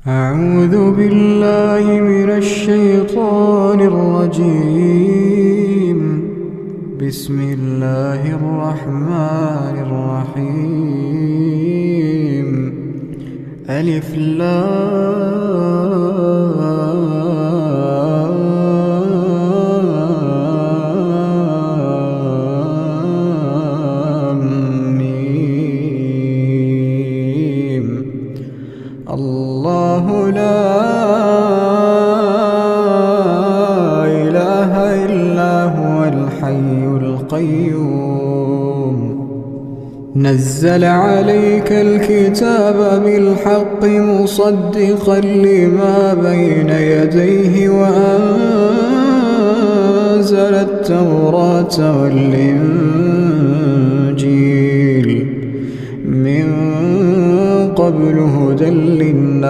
أعوذ بالله من الشيطان الرجيم. بسم الله الرحمن الرحيم. ألف لام ميم. الله لا إله إلا هو الحي القيوم. نزل عليك الكتاب بالحق مصدقا لما بين يديه وأنزل التوراة والإنجيل من قبل هدى للناس